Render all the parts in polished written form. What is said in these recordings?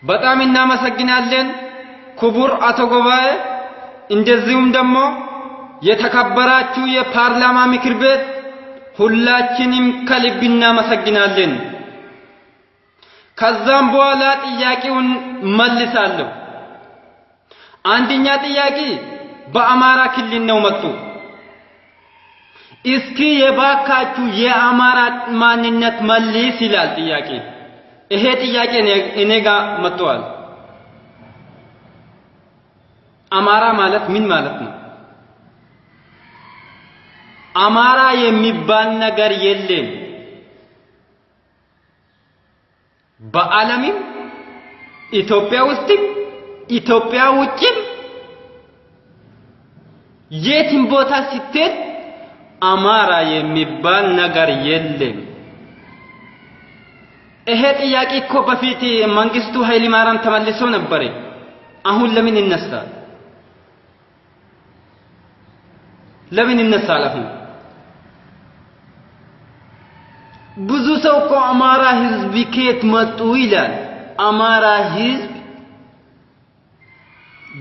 በጣም እናመሰግናለን ክቡር አቶ ጎባኤ እንደዚሁም ደግሞ የተከበራችሁ የፓርላማ ምክር ቤት ሁላችንም ከልብ እናመሰግናለን። ከዛም በኋላ ጥያቄውን መልሳለሁ። አንደኛ ጥያቄ በአማራ ክልል ነው መጡ። እስኪ የባካችሁ የአማራ ማንነት መልስ ይላል ጥያቄ። ይሄ ጥያቄ እኔ ጋር መጥቷል። አማራ ማለት ምን ማለት ነው? አማራ የሚባል ነገር የለም። በዓለምም ኢትዮጵያ ውስጥም ኢትዮጵያ ውጭም የትም ቦታ ስትሄድ አማራ የሚባል ነገር የለም። ይሄ ጥያቄ እኮ በፊት መንግስቱ ኃይለ ማርያም ተመልሶ ነበር። አሁን ለምን ይነሳል? ለምን ይነሳል? አሁን ብዙ ሰው እኮ አማራ ህዝብ ከየት መጡ ይላል። አማራ ህዝብ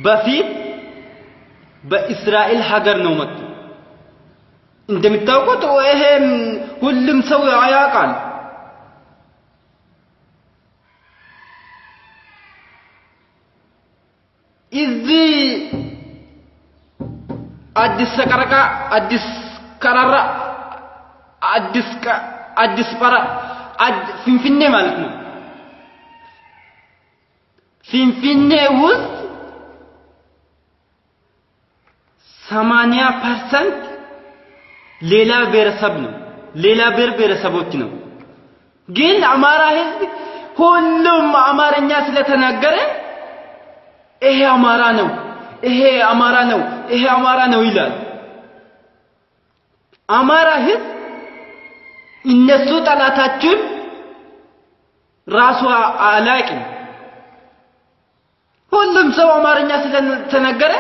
በፊት በእስራኤል ሀገር ነው መጡ። እንደምታውቁት ይሄም ሁሉም ሰው ያውቃል። እዚህ አዲስ ሰቀረቃ አዲስ ከራራ አዲስ ፓራ ፊንፊኔ ማለት ነው። ፊንፊኔ ውስጥ 80% ሌላ ብሔረሰብ ነው። ሌላ ብሔረሰቦች ነው። ግን አማራ ህዝብ ሁሉም አማርኛ ስለተናገረ ይሄ አማራ ነው፣ ይሄ አማራ ነው፣ ይሄ አማራ ነው ይላል። አማራ ህዝብ እነሱ ጠላታችን ራሱ አላቂም። ሁሉም ሰው አማርኛ ስለተናገረ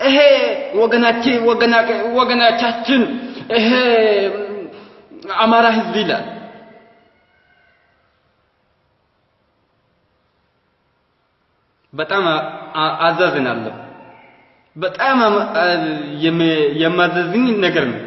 ይሄ ወገናቻችን ይሄ አማራ ህዝብ ይላል። በጣም አዛዝናለሁ። በጣም የማዘዝኝ ነገር ነው።